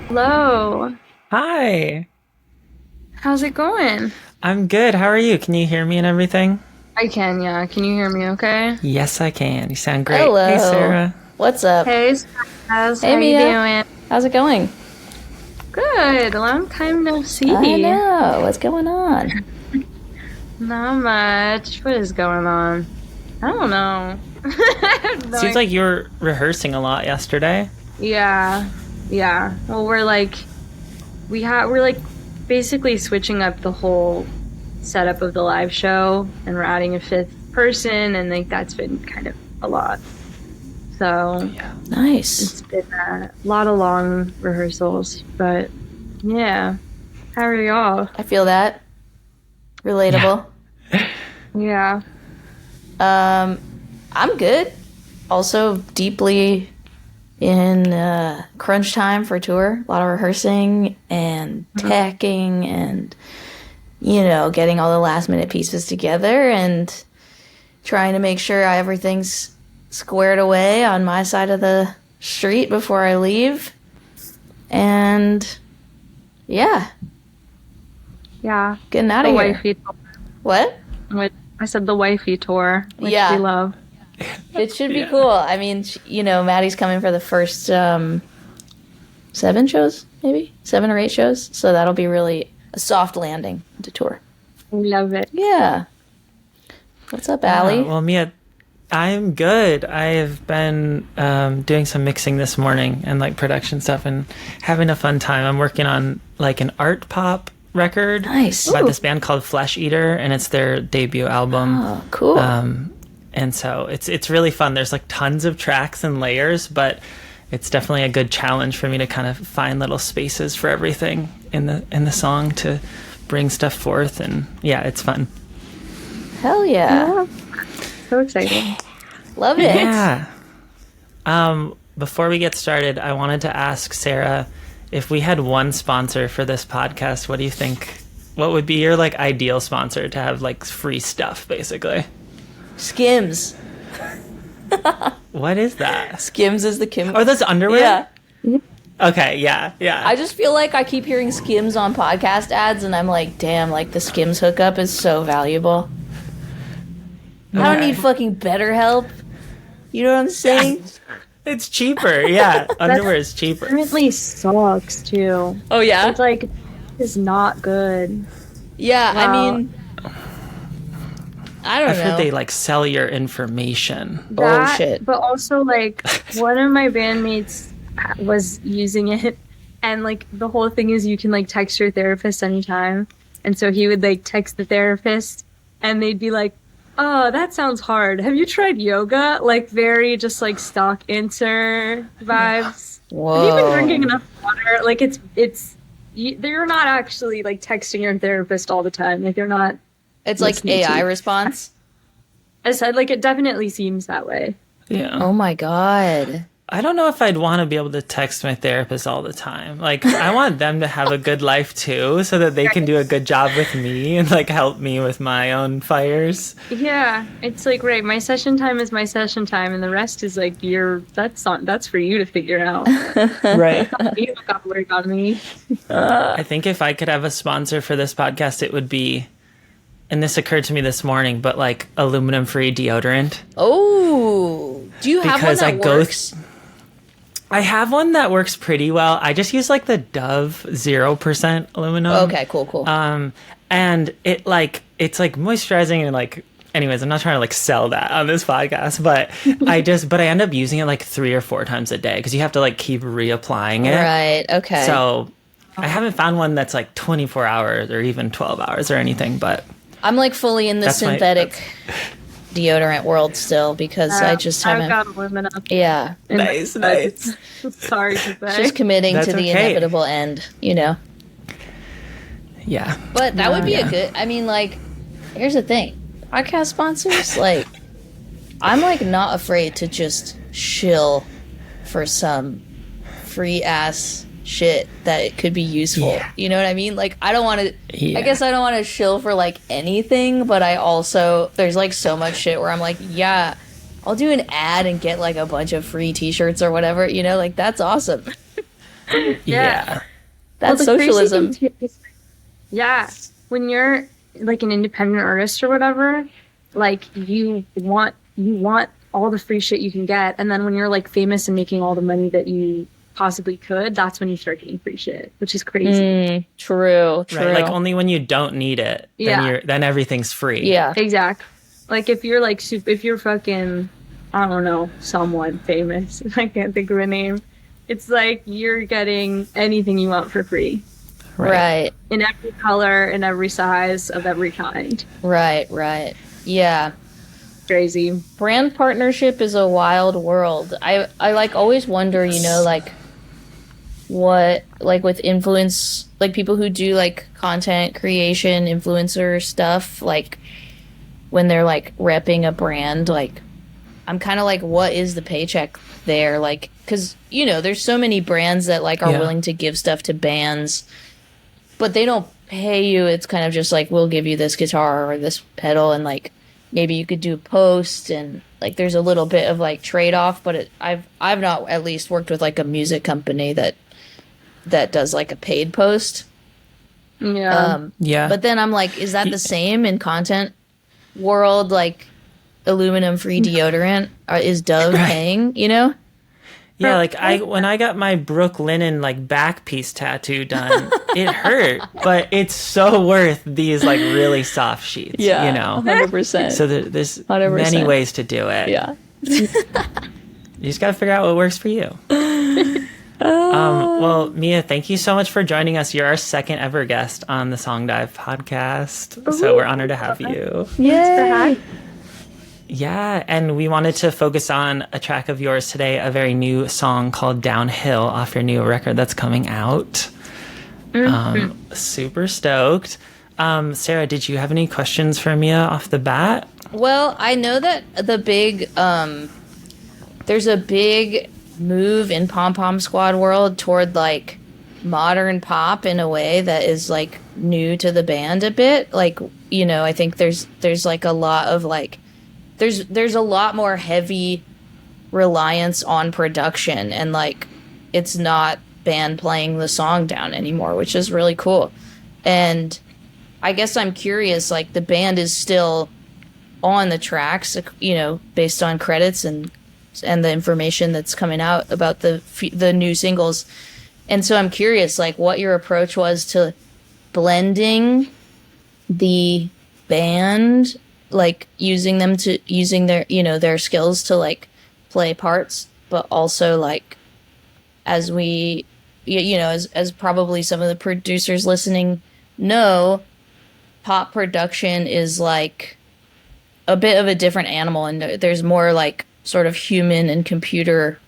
Hello. Hi, How's it going? I'm good. How are you? Can you hear me and everything? I can, yeah. Can you hear me okay? Yes, I can. You sound great. Hey, Hello. Sarah. What's up? Hey, Spaz. Hey, How you Mia. doing? How's it going? Good. Long time no I see. know. What's going on? Not much. What is going on? I don't know. No, Seems like you were rehearsing a lot yesterday. yeah. Yeah. Well, we're like basically switching up the whole setup of the live show and we're adding a fifth person and like that's been kind of a lot. So Yeah. it's Nice. been a lot of long rehearsals, but yeah. How are y'all? I feel that. Yeah. Relatable. Yeah. Um, I'm good. Also, deeply in crunch time for tour. A lot of rehearsing and tacking and, getting all the last minute pieces together and trying to make sure everything's squared away on my side of the street before I leave. And yeah, Yeah. getting out The of here. wifey tour. What? I said the wifey tour, which Yeah. we love. It should be Yeah. cool. I mean, Maddie's coming for the first 7 shows, maybe 7 or 8 shows. So that'll be really a soft landing to tour. We love it. Yeah. What's up, Allie? Well, Mia, I'm good. I've been doing some mixing this morning and like production stuff and having a fun time. I'm working on like an art pop record Nice. by Ooh. this band called Flesh Eater, and it's their debut album. Oh, cool. And so it's really fun. There's like tons of tracks and layers, but it's definitely a good challenge for me to kind of find little spaces for everything in the song to bring stuff forth. And yeah, it's fun. Hell yeah. Yeah. So exciting. Love it. Yeah. Before we get started, I wanted to ask Sarah, if we had one sponsor for this podcast, what do you think? What would be your like ideal sponsor to have like free stuff, basically? Skims. What is that? Skims is the Kim. Oh, that's underwear? Yeah. Okay, yeah, yeah. I just feel like I keep hearing Skims on podcast ads, and I'm like, damn, like the Skims hookup is so valuable. I don't Okay. need fucking BetterHelp. You know what I'm saying? It's cheaper, yeah. Underwear is cheaper. Currently sucks too. Oh yeah, It's like is not good. yeah. I Wow. mean, I don't I've know. heard they like sell your information. That, shit. but also like one of my bandmates was using it, and like the whole thing is you can like text your therapist anytime, and so he would like text the therapist, and they'd be like, "Oh, that sounds hard. Have you tried yoga?" Like very just like stock answer vibes. Have you been drinking enough water? Like they're not actually like texting your therapist all the time. Like they're not. It's like listening to AI you. response. I said like it definitely seems that way. Yeah. Oh my god. I don't know if I'd want to be able to text my therapist all the time. Like, I want them to have a good life too, so that they can do a good job with me and like help me with my own fires. Yeah, it's like right. My session time is my session time, and the rest is like that's for you to figure out. Right. You don't got to work on me. I think if I could have a sponsor for this podcast, it would be, and this occurred to me this morning, but like aluminum free deodorant. Oh, do you have one Because that I go works? I have one that works pretty well. I just use like the Dove 0% aluminum. Okay, cool. And it's like moisturizing and like, anyways, I'm not trying to like sell that on this podcast, but I end up using it like 3 or 4 times a day because you have to like keep reapplying it. Right. Okay. So I haven't found one that's like 24 hours or even 12 hours or anything, but I'm like fully in the That's my- synthetic deodorant world still because I just I've haven't. got aluminum. Yeah, in my Nice. bed. Sorry to say. just committing That's to the okay. inevitable end, you know. yeah. But that would be Yeah. a good. I mean, like, here's the thing: podcast sponsors, like, I'm like not afraid to just shill for some free ass shit that it could be useful. Yeah. You know what I mean? Like, I don't want to. Yeah. I guess I don't want to shill for like anything, but I also there's like so much shit where I'm like, yeah, I'll do an ad and get like a bunch of free T-shirts or whatever. You know, like that's awesome. Yeah. That's the crazy socialism. thing too is, yeah, when you're like an independent artist or whatever, like you want all the free shit you can get, and then when you're like famous and making all the money that you possibly could, that's when you start getting free shit, which is crazy. True. Right. Like only when you don't need it, Yeah. then everything's free. Yeah. Exactly. Like if you're like if you're fucking, I don't know, someone famous, I can't think of a name. It's like you're getting anything you want for free Right. in every color, in every size, of every kind. Right. Yeah. Crazy. Brand partnership is a wild world. I like always wonder, like what like with influence, like people who do like content creation, influencer stuff, like when they're like repping a brand, like I'm kind of like, what is the paycheck there? Like, because there's so many brands that like are willing to give stuff to bands, but they don't pay you. It's kind of just like, we'll give you this guitar or this pedal, and like maybe you could do a post, and like there's a little bit of like trade off. But I've not at least worked with like a music company that does like a paid post. Yeah. Yeah. But then I'm like, is that the same in content world? Like aluminum free deodorant is Dove paying? Yeah, like when I got my Brooklinen like back piece tattoo done, it hurt, but it's so worth these like really soft sheets. 100%. So there's 100%. many ways to do it. Yeah. You just gotta figure out what works for you. Well, Mia, thank you so much for joining us. You're our second ever guest on the SongDive podcast, so we're honored to have you. Yay. Yeah, and we wanted to focus on a track of yours today, a very new song called Downhill off your new record that's coming out. Super stoked. Sarah, did you have any questions for Mia off the bat? Well, I know that there's a big move in Pom Pom Squad world toward like modern pop in a way that is like new to the band a bit. Like, I think there's like a lot of like there's a lot more heavy reliance on production, and like it's not band playing the song down anymore, which is really cool. And I guess I'm curious, like the band is still on the tracks, based on credits and the information that's coming out about the new singles. And so I'm curious, like what your approach was to blending the band, like using their their skills to like play parts, but also like as we as probably some of the producers listening know, pop production is like a bit of a different animal, and there's more like sort of human and computer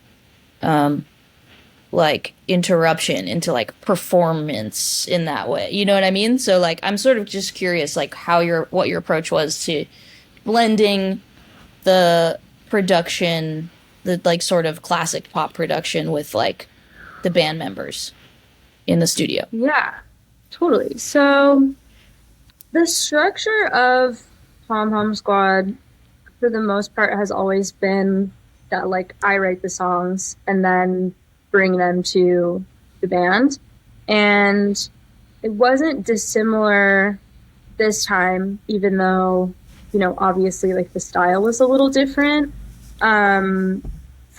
like interruption into like performance in that way. You know what I mean? So like I'm sort of just curious like what your approach was to blending the production, the like sort of classic pop production with like the band members in the studio. Yeah, totally. So the structure of Pom Pom Squad for the most part has always been that like I write the songs and then bring them to the band. And it wasn't dissimilar this time, even though, obviously like the style was a little different. For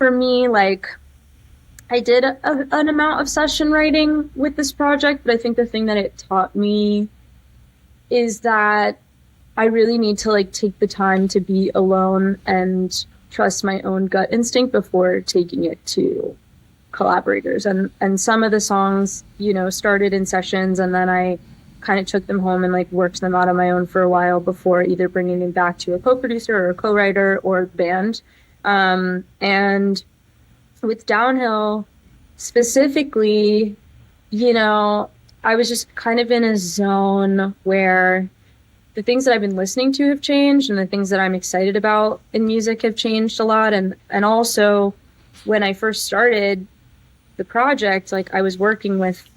me, like I did an amount of session writing with this project, but I think the thing that it taught me is that I really need to like take the time to be alone and trust my own gut instinct before taking it to collaborators. And some of the songs, started in sessions, and then I kind of took them home and like worked them out on my own for a while before either bringing them back to a co-producer or a co-writer or band. And with Downhill specifically, I was just kind of in a zone where the things that I've been listening to have changed, and the things that I'm excited about in music have changed a lot. And also when I first started the project, like I was working with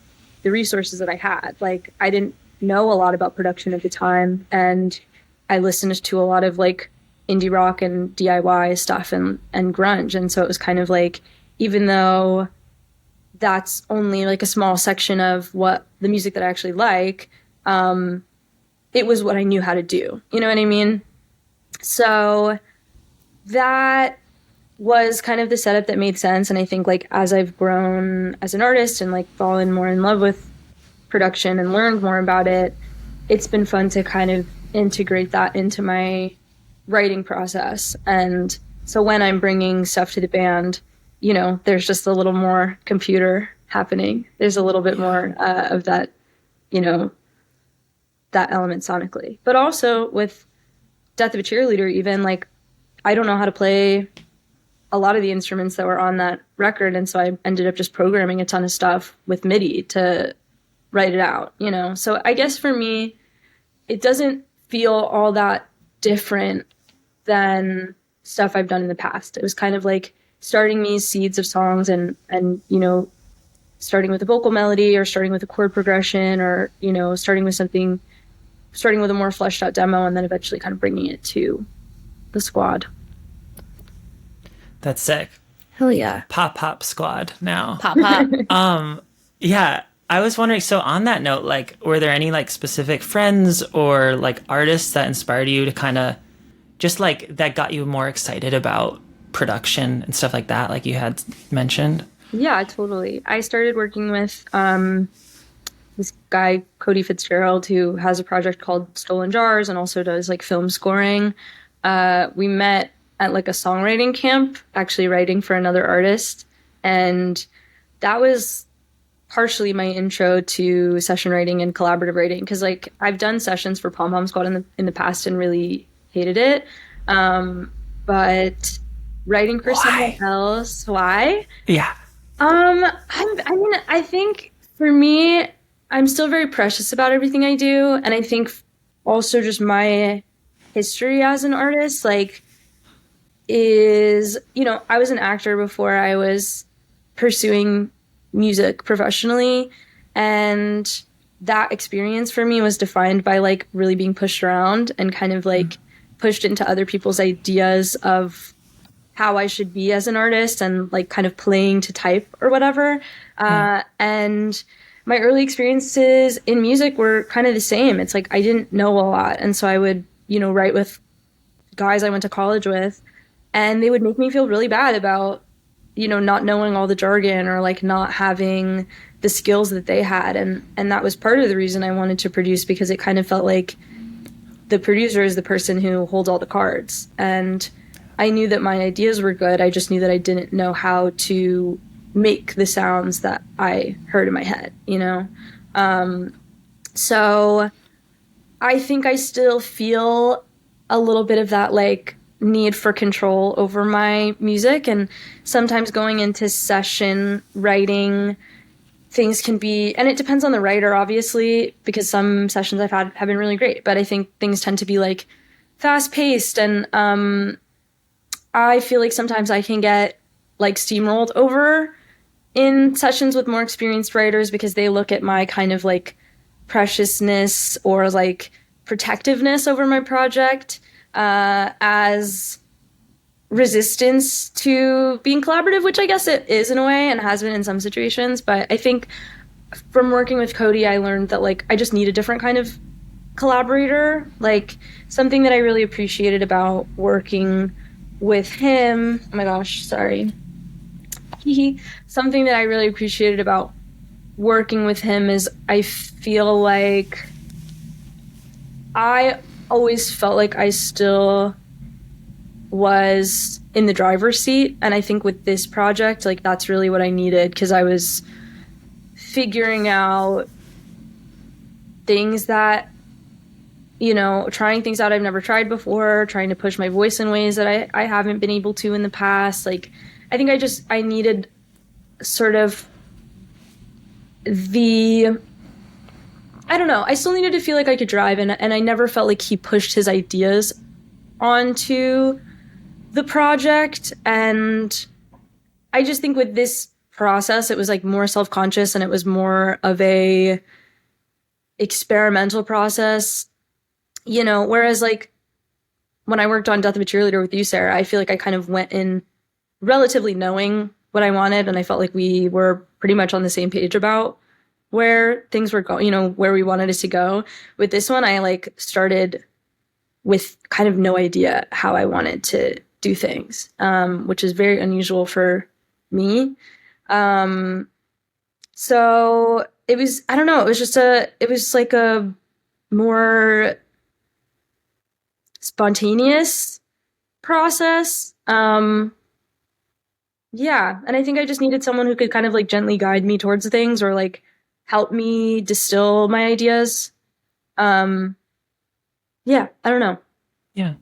the resources that I had. Like I didn't know a lot about production at the time, and I listened to a lot of like indie rock and DIY stuff and grunge. And so it was kind of like, even though that's only like a small section of what the music that I actually like. It was what I knew how to do. You know what I mean? So that was kind of the setup that made sense. And I think like as I've grown as an artist and like fallen more in love with production and learned more about it, it's been fun to kind of integrate that into my writing process. And so when I'm bringing stuff to the band, you know, there's just a little more computer happening. There's a little bit more of that, you know, that element sonically. But also with Death of a Cheerleader, even like I don't know how to play a lot of the instruments that were on that record. And so I ended up just programming a ton of stuff with MIDI to write it out, you know? So I guess for me, it doesn't feel all that different than stuff I've done in the past. It was kind of like starting these seeds of songs and, you know, starting with a vocal melody or starting with a chord progression or, you know, starting with a more fleshed out demo and then eventually kind of bringing it to the squad. That's sick. Hell yeah. Pop Squad now. Pop. Yeah. I was wondering, so on that note, like, were there any like specific friends or like artists that inspired you to kind of just like that got you more excited about production and stuff like that, like you had mentioned? Yeah, totally. I started working with this guy, Cody Fitzgerald, who has a project called Stolen Jars and also does like film scoring. We met at like a songwriting camp, actually writing for another artist. And that was partially my intro to session writing and collaborative writing. Because like I've done sessions for Pom Pom Squad in the past and really hated it. But writing for someone else, why? Yeah. I think for me, I'm still very precious about everything I do. And I think also just my history as an artist, like, is, you know, I was an actor before I was pursuing music professionally. And that experience for me was defined by like really being pushed around and kind of like pushed into other people's ideas of how I should be as an artist and like kind of playing to type or whatever. And my early experiences in music were kind of the same. It's like I didn't know a lot. And so I would, you know, write with guys I went to college with, and they would make me feel really bad about, you know, not knowing all the jargon or like not having the skills that they had. And that was part of the reason I wanted to produce, because it kind of felt like the producer is the person who holds all the cards. And I knew that my ideas were good. I just knew that I didn't know how to make the sounds that I heard in my head, you know? So I think I still feel a little bit of that like need for control over my music. And sometimes going into session writing, things can be, and it depends on the writer, obviously, because some sessions I've had have been really great, but I think things tend to be like fast paced. And I feel like sometimes I can get like steamrolled over in sessions with more experienced writers because they look at my kind of like preciousness or like protectiveness over my project as resistance to being collaborative, which I guess it is in a way and has been in some situations. But I think from working with Cody, I learned that like I just need a different kind of collaborator. Like something that I really appreciated about working with him, oh my gosh, sorry. Something that I really appreciated about working with him is I feel like I always felt like I still was in the driver's seat. And I think with this project, like that's really what I needed, because I was figuring out things that, you know, trying things out I've never tried before, trying to push my voice in ways that I haven't been able to in the past. Like, I think I needed sort of I don't know. I still needed to feel like I could drive, and I never felt like he pushed his ideas onto the project. And I just think with this process, it was like more self-conscious and it was more of a experimental process, you know, whereas like when I worked on Death of a Cheerleader with you, Sarah, I feel like I kind of went in relatively knowing what I wanted, and I felt like we were pretty much on the same page about where things were going, where we wanted it to go. With this one, I like started with kind of no idea how I wanted to do things, which is very unusual for me. So it was, I don't know, it was like a more spontaneous process. Yeah, and I think I just needed someone who could kind of like gently guide me towards things or like help me distill my ideas. Yeah, I don't know. Yeah.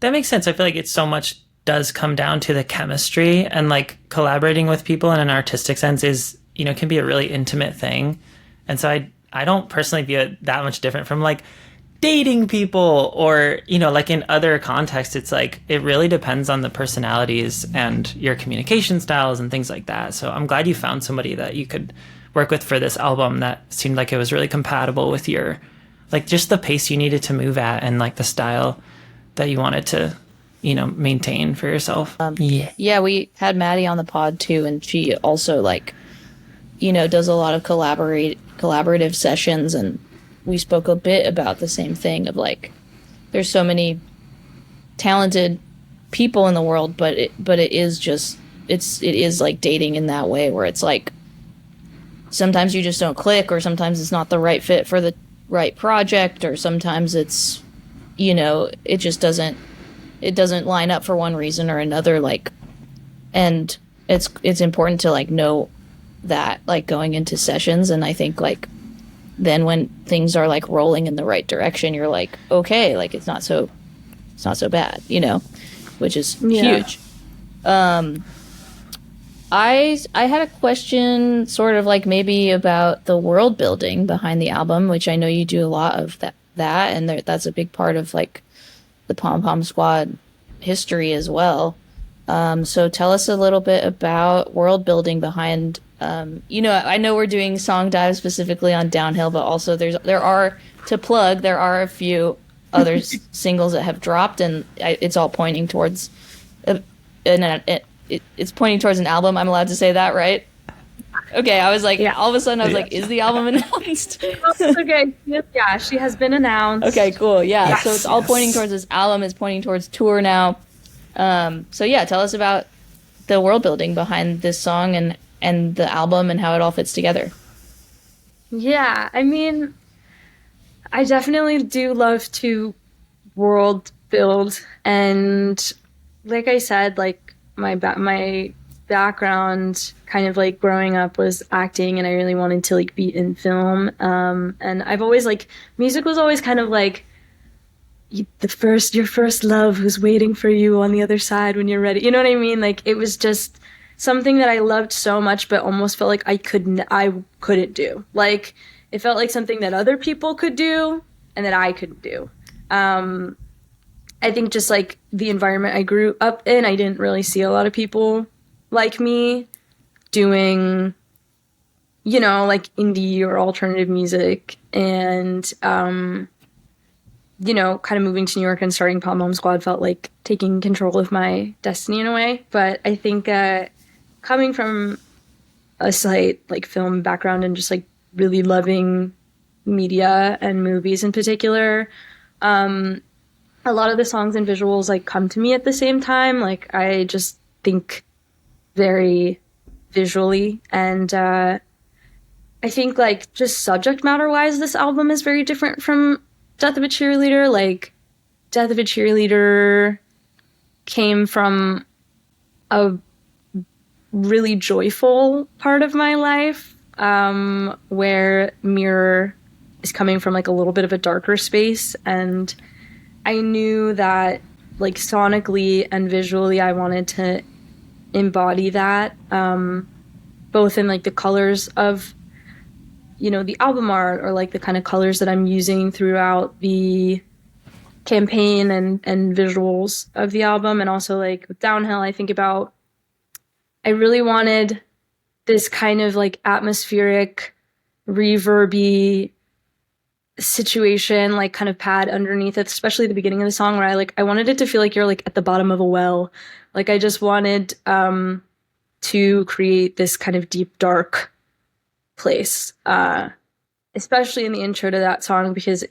That makes sense. I feel like it so much does come down to the chemistry, and like collaborating with people in an artistic sense is, can be a really intimate thing. And so I don't personally view it that much different from like dating people or, like in other contexts. It's like, it really depends on the personalities and your communication styles and things like that. So I'm glad you found somebody that you could work with for this album that seemed like it was really compatible with your, like, just the pace you needed to move at and like the style that you wanted to, maintain for yourself. Yeah, we had Maddie on the pod too, and she also like, does a lot of collaborative sessions, and we spoke a bit about the same thing of like, there's so many talented people in the world, but it is like dating in that way where it's like, sometimes you just don't click, or sometimes it's not the right fit for the right project, or sometimes it's, it just doesn't line up for one reason or another, like, and it's important to like know that, like, going into sessions. And I think like then when things are like rolling in the right direction, you're like, okay, like it's not so bad, which is huge. I had a question sort of like maybe about the world building behind the album, which I know you do a lot of that and that's a big part of like the Pom Pom Squad history as well. So tell us a little bit about world building behind, I know we're doing SongDive specifically on Downhill, but also there are a few other singles that have dropped, and it's all pointing towards it's pointing towards an album. I'm allowed to say that, right? Okay, I was like, all of a sudden I was like, is the album announced? Okay, yeah, she has been announced. Okay, cool, yeah. Yes, so it's all pointing towards this album, it's pointing towards tour now. So yeah, tell us about the world building behind this song and the album and how it all fits together. Yeah, I mean, I definitely do love to world build, and like I said, like my background kind of like growing up was acting, and I really wanted to like be in film. And I've always like, music was always kind of like your first love who's waiting for you on the other side when you're ready. You know what I mean? Like, it was just something that I loved so much, but almost felt like I couldn't do. Like, it felt like something that other people could do and that I couldn't do. I think just like the environment I grew up in, I didn't really see a lot of people like me doing, like indie or alternative music. And, kind of moving to New York and starting Pom Pom Squad felt like taking control of my destiny in a way. But I think coming from a slight like film background and just like really loving media and movies in particular, a lot of the songs and visuals like come to me at the same time. Like, I just think very visually, and I think like just subject matter wise, this album is very different from Death of a Cheerleader. Like, Death of a Cheerleader came from a really joyful part of my life, where Mirror is coming from like a little bit of a darker space, and I knew that like sonically and visually I wanted to embody that, both in like the colors of the album art, or like the kind of colors that I'm using throughout the campaign and visuals of the album. And also like with Downhill, I really wanted this kind of like atmospheric, reverby situation, like kind of pad underneath it, especially the beginning of the song, where I wanted it to feel like you're like at the bottom of a well. Like, I just wanted to create this kind of deep, dark place, especially in the intro to that song, because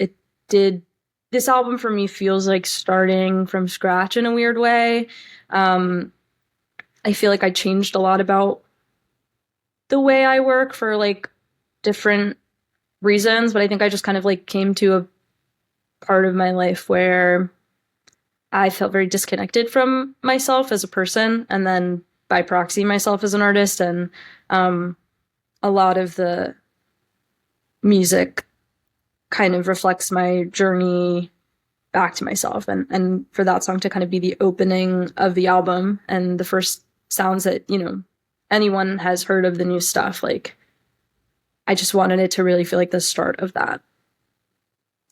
this album for me feels like starting from scratch in a weird way. I feel like I changed a lot about the way I work for like different reasons, but I think I just kind of like came to a part of my life where I felt very disconnected from myself as a person, and then by proxy myself as an artist. And a lot of the music kind of reflects my journey back to myself, and for that song to kind of be the opening of the album and the first sounds that, you know, anyone has heard of the new stuff, like I just wanted it to really feel like the start of that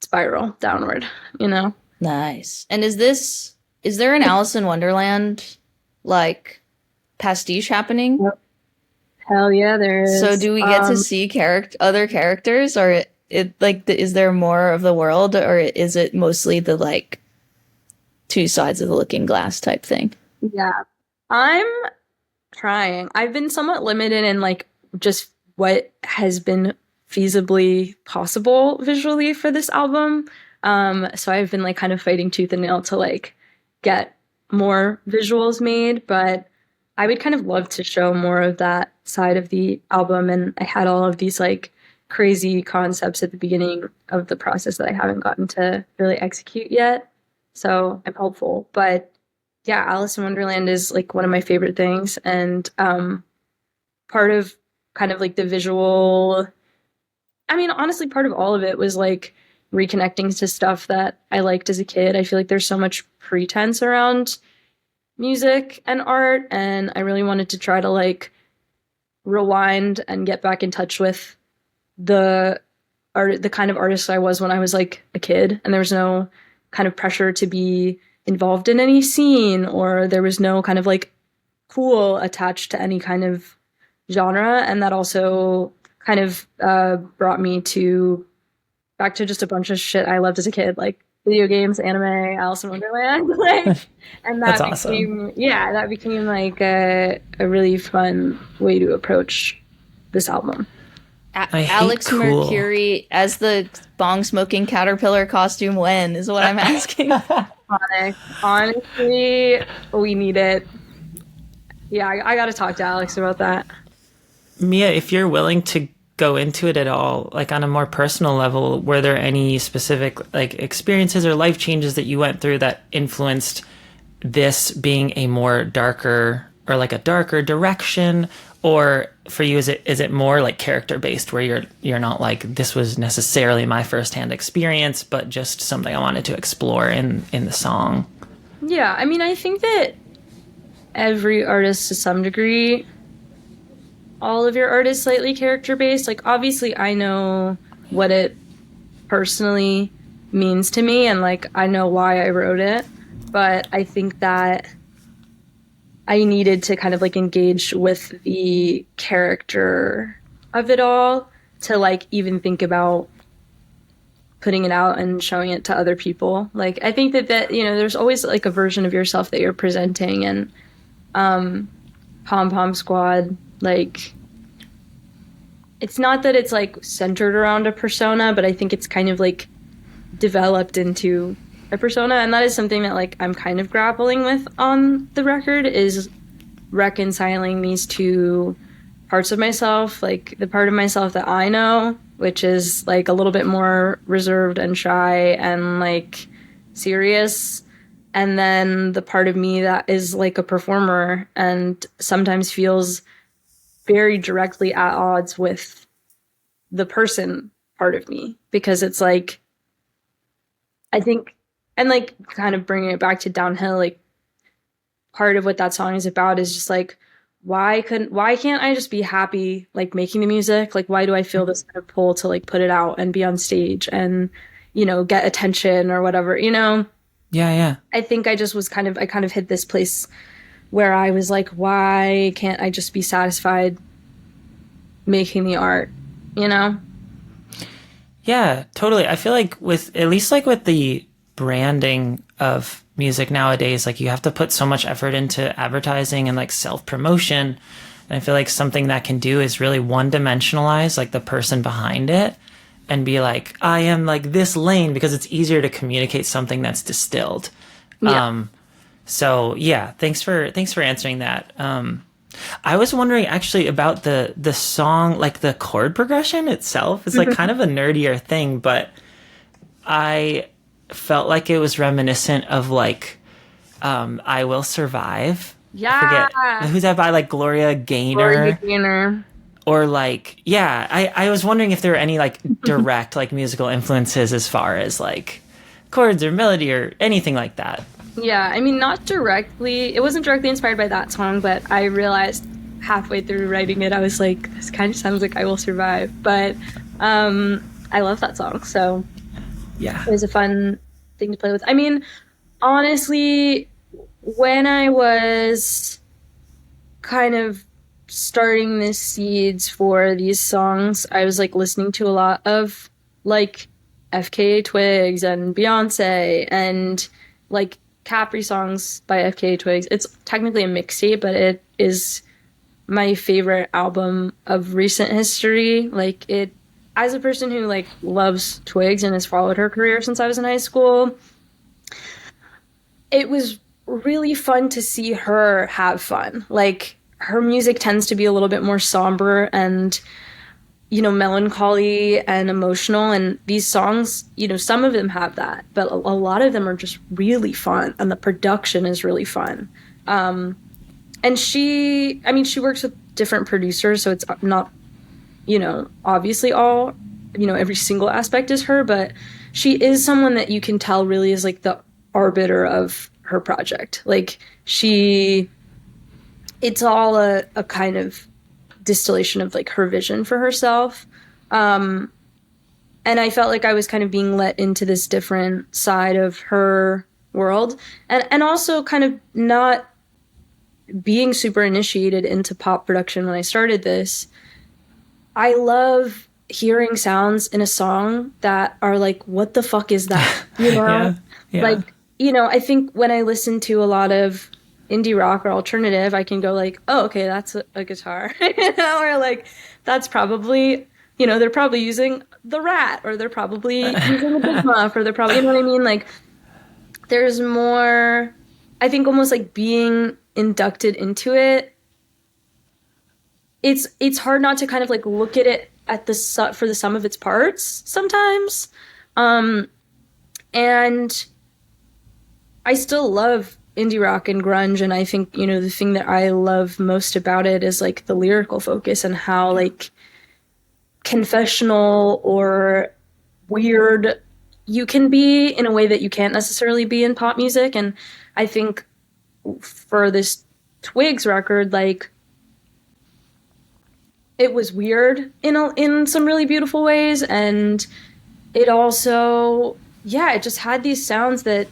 spiral downward, you know? Nice. And is there an Alice in Wonderland like pastiche happening? Yep. Hell yeah, there is. So do we get to see other characters, or is there more of the world, or is it mostly the like two sides of the looking glass type thing? Yeah. I'm trying. I've been somewhat limited in like just what has been feasibly possible visually for this album. So I've been like kind of fighting tooth and nail to like get more visuals made, but I would kind of love to show more of that side of the album. And I had all of these like crazy concepts at the beginning of the process that I haven't gotten to really execute yet. So I'm hopeful. But yeah, Alice in Wonderland is like one of my favorite things. And part of kind of like the visual, I mean, honestly, part of all of it was like reconnecting to stuff that I liked as a kid. I feel like there's so much pretense around music and art, and I really wanted to try to like rewind and get back in touch with the kind of artist I was when I was like a kid, and there was no kind of pressure to be involved in any scene, or there was no kind of like cool attached to any kind of genre. And that also kind of brought me back to just a bunch of shit I loved as a kid, like video games, anime, Alice in Wonderland, like, and that That's became awesome. Yeah, that became like a really fun way to approach this album. Alex Mercury as the bong smoking caterpillar costume, when is what I'm asking. Honestly, we need it. Yeah, I got to talk to Alex about that. Mia, if you're willing to go into it at all, like on a more personal level, were there any specific like experiences or life changes that you went through that influenced this being a more darker or like a darker direction? Or for you, is it more like character based, where you're not like, this was necessarily my firsthand experience, but just something I wanted to explore in the song? Yeah, I mean, I think that every artist to some degree, all of your art is slightly character based. Like obviously I know what it personally means to me, and like I know why I wrote it, but I think that I needed to kind of like engage with the character of it all to like even think about putting it out and showing it to other people. Like I think that you know, there's always like a version of yourself that you're presenting, and Pom Pom Squad, like it's not that it's like centered around a persona, but I think it's kind of like developed into a persona, and that is something that like I'm kind of grappling with on the record, is reconciling these two parts of myself, like the part of myself that I know, which is like a little bit more reserved and shy and like serious, and then the part of me that is like a performer and sometimes feels very directly at odds with the person part of me, because it's like, I think, and like kind of bringing it back to Downhill, like part of what that song is about is just like, why can't I just be happy like making the music? Like why do I feel this kind of pull to like put it out and be on stage and, you know, get attention or whatever, you know? Yeah. I think I kind of hit this place where I was like, why can't I just be satisfied making the art, you know? Yeah, totally. I feel like with the branding of music nowadays, like you have to put so much effort into advertising and like self-promotion And I feel like something that can do is really one dimensionalize like the person behind it and be like, I am like this lane, because it's easier to communicate something that's distilled. Yeah. So yeah, thanks for answering that. I was wondering actually about the song, like the chord progression itself is like kind of a nerdier thing, but I felt like it was reminiscent of like I Will Survive. Yeah. I forget who's that by, like Gloria Gaynor. Gloria Gaynor. Or like, yeah, I was wondering if there were any like direct like musical influences as far as like chords or melody or anything like that. Yeah, I mean, not directly. It wasn't directly inspired by that song, but I realized halfway through writing it, I was like, this kind of sounds like I Will Survive. But I love that song, so Yeah. it was a fun thing to play with. I mean, honestly, when I was kind of starting the seeds for these songs, I was like listening to a lot of like FKA Twigs and Beyonce and like Capri songs by FKA Twigs. It's technically a mixtape, but it is my favorite album of recent history. Like, it, as a person who like loves Twigs and has followed her career since I was in high school, it was really fun to see her have fun. Like, her music tends to be a little bit more somber and, you know, melancholy and emotional. And these songs, you know, some of them have that, but a lot of them are just really fun. And the production is really fun. And she works with different producers, so it's not, you know, obviously all, you know, every single aspect is her, but she is someone that you can tell really is like the arbiter of her project. Like, it's all a kind of distillation of like her vision for herself. And I felt like I was kind of being let into this different side of her world, and also kind of not being super initiated into pop production when I started this. I love hearing sounds in a song that are like, what the fuck is that? You know? Yeah. Like, you know, I think when I listen to a lot of indie rock or alternative, I can go like, oh, okay, that's a guitar. You know, or like, that's probably, you know, they're probably using the Rat, or they're probably using the Big Muff, or they're probably, you know what I mean? Like, there's more, I think, almost like being inducted into it. It's hard not to kind of like look at it at for the sum of its parts sometimes. And I still love indie rock and grunge, and I think, you know, the thing that I love most about it is like the lyrical focus and how like confessional or weird you can be in a way that you can't necessarily be in pop music. And I think for this Twigs record, like, it was weird in some really beautiful ways, and it also, yeah, it just had these sounds that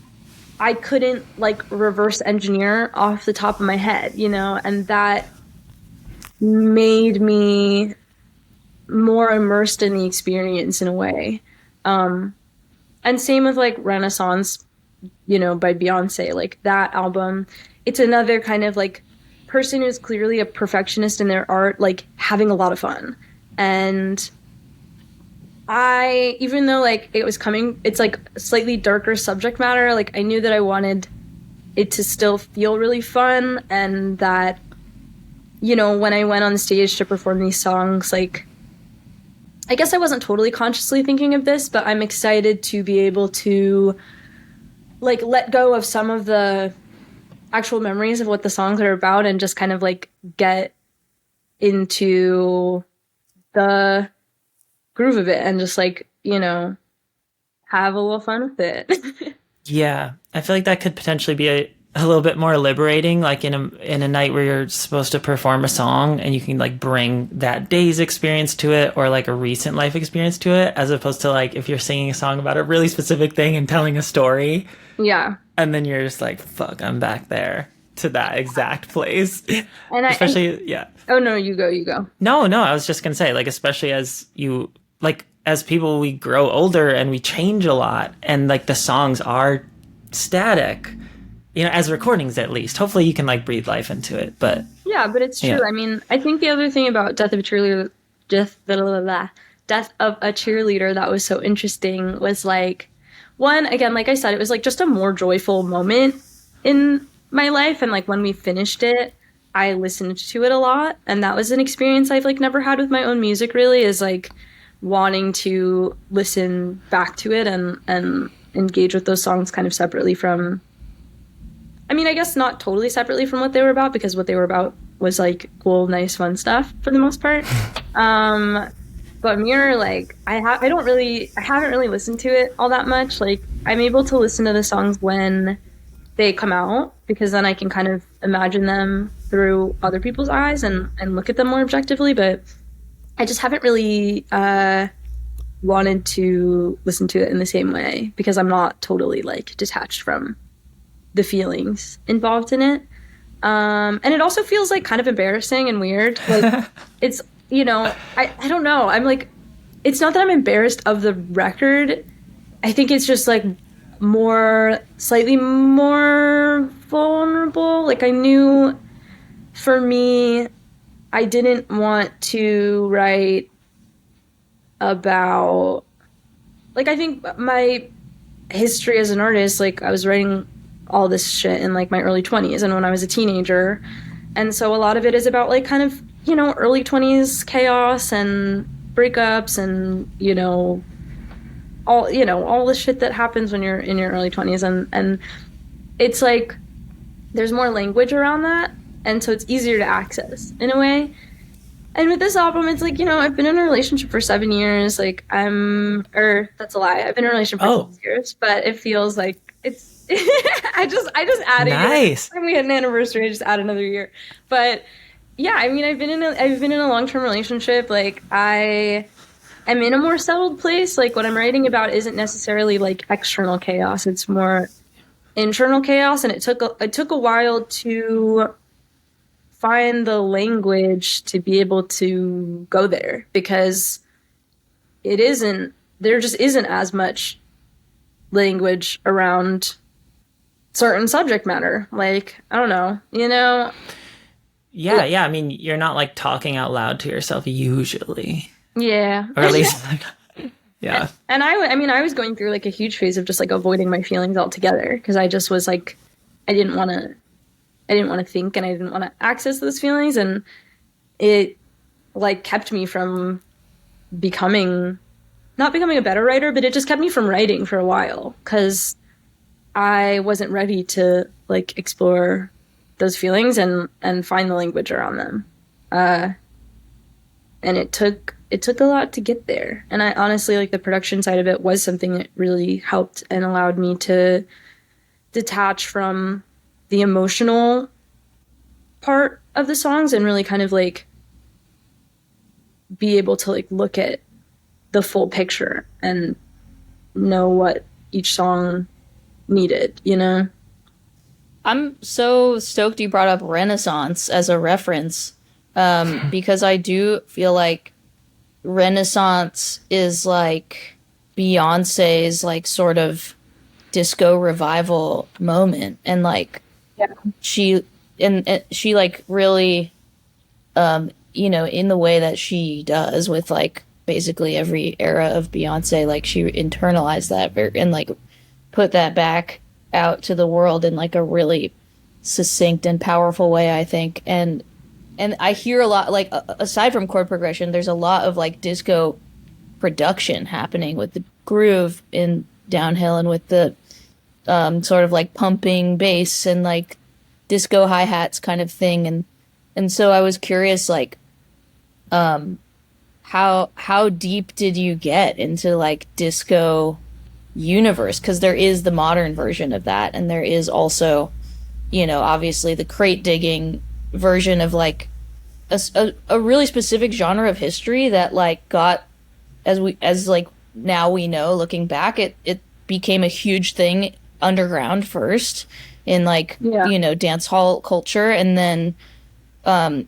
I couldn't like reverse engineer off the top of my head, you know, and that made me more immersed in the experience in a way. And same with like Renaissance, you know, by Beyonce, like that album. It's another kind of like person who's clearly a perfectionist in their art, like having a lot of fun. And even though like it's like slightly darker subject matter, like I knew that I wanted it to still feel really fun, and that, you know, when I went on stage to perform these songs, like, I guess I wasn't totally consciously thinking of this, but I'm excited to be able to like let go of some of the actual memories of what the songs are about and just kind of like get into the groove of it and just like, you know, have a little fun with it. Yeah, I feel like that could potentially be a little bit more liberating, like in a night where you're supposed to perform a song and you can like bring that day's experience to it, or like a recent life experience to it, as opposed to like if you're singing a song about a really specific thing and telling a story. Yeah. And then you're just like, fuck, I'm back there to that exact place. And especially, yeah. Oh no, you go. No, I was just gonna say, like, especially as you, like, as people, we grow older and we change a lot, and like the songs are static, you know, as recordings at least. Hopefully you can like breathe life into it, but Yeah, Yeah, but it's true. Yeah. I mean, I think the other thing about Death of a Cheerleader, Death, blah, blah, blah, blah, Death of a Cheerleader that was so interesting was like, one, again, like I said, it was like just a more joyful moment in my life. And like when we finished it, I listened to it a lot. And that was an experience I've like never had with my own music really, is like wanting to listen back to it and engage with those songs kind of separately from, I mean, I guess not totally separately from what they were about, because what they were about was like cool, nice, fun stuff for the most part. But Mirror, like, I haven't really listened to it all that much. Like, I'm able to listen to the songs when they come out, because then I can kind of imagine them through other people's eyes and look at them more objectively. But I just haven't really wanted to listen to it in the same way, because I'm not totally like detached from the feelings involved in it. And it also feels like kind of embarrassing and weird. Like it's, you know, I don't know. I'm like, it's not that I'm embarrassed of the record. I think it's just like slightly more vulnerable. Like I knew for me, I didn't want to write about, like, I think my history as an artist, like I was writing all this shit in like my early 20s and when I was a teenager. And so a lot of it is about like kind of, you know, early 20s chaos and breakups and, all the shit that happens when you're in your early 20s. And it's like there's more language around that. And so it's easier to access in a way. And with this album, it's like, I've been in a relationship for 7 years. Like that's a lie. I've been in a relationship for 6 years, but it feels like it's, I just added. Nice. When we had an anniversary, I just add another year. But yeah, I mean, I've been in a long-term relationship. Like I am in a more settled place. Like what I'm writing about isn't necessarily like external chaos. It's more internal chaos. And it took a while to find the language to be able to go there, because there just isn't as much language around certain subject matter. Like, I don't know, Yeah. I mean, you're not like talking out loud to yourself usually. Yeah. Or at least like, yeah. And I was going through like a huge phase of just like avoiding my feelings altogether, because I just was like, I didn't want to think, and I didn't want to access those feelings, and it like kept me from not becoming a better writer, but it just kept me from writing for a while, because I wasn't ready to like explore those feelings and find the language around them. And it took a lot to get there. And I honestly, like, the production side of it was something that really helped and allowed me to detach from the emotional part of the songs and really kind of like be able to like look at the full picture and know what each song needed, I'm so stoked you brought up Renaissance as a reference, because I do feel like Renaissance is like Beyonce's like sort of disco revival moment, and like she like really in the way that she does with like basically every era of Beyonce, like she internalized that and like put that back out to the world in like a really succinct and powerful way, I think. And I hear a lot, like aside from chord progression, there's a lot of like disco production happening with the groove in Downhill and with the sort of like pumping bass and like disco hi-hats kind of thing. And so I was curious, like, how deep did you get into like disco universe? Because there is the modern version of that, and there is also, obviously the crate digging version of like a really specific genre of history that like got, as like now we know looking back, it became a huge thing underground first in like dance hall culture, and then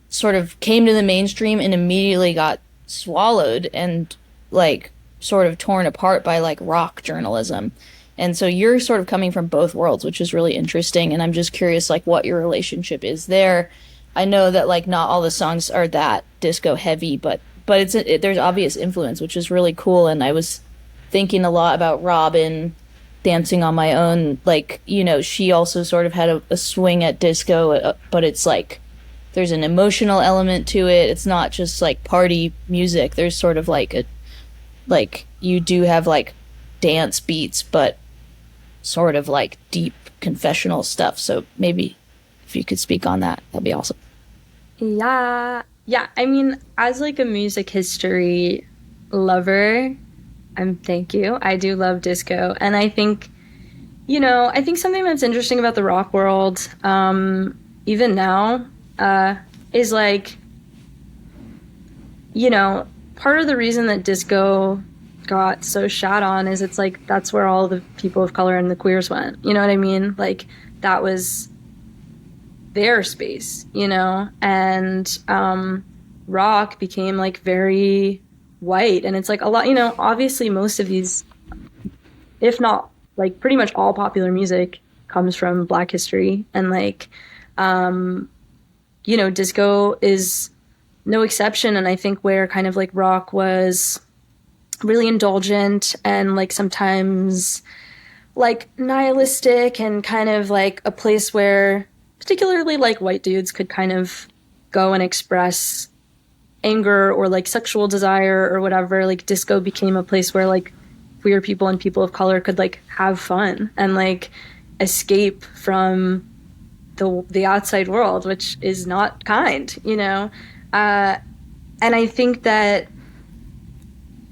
sort of came to the mainstream and immediately got swallowed and like sort of torn apart by like rock journalism. And so you're sort of coming from both worlds, which is really interesting, and I'm just curious like what your relationship is there. I know that like not all the songs are that disco heavy, but there's obvious influence, which is really cool. And I was thinking a lot about Robin dancing on my own. Like, you know, she also sort of had a swing at disco, but it's like there's an emotional element to it. It's not just like party music. There's sort of like you do have like dance beats, but sort of like deep confessional stuff. So maybe if you could speak on that, that'd be awesome. Yeah. Yeah. I mean, as like a music history lover, thank you. I do love disco. And I think, you know, I think something that's interesting about the rock world, even now, is like, you know, part of the reason that disco got so shat on is it's like that's where all the people of color and the queers went. You know what I mean? Like that was their space, you know? And rock became like very white, and it's like a lot, you know, obviously most of these, if not like pretty much all popular music comes from Black history, and like you know, disco is no exception. And I think where kind of like rock was really indulgent and like sometimes like nihilistic and kind of like a place where particularly like white dudes could kind of go and express anger or like sexual desire or whatever, like disco became a place where like queer people and people of color could like have fun and like escape from the outside world, which is not kind, you know? And I think that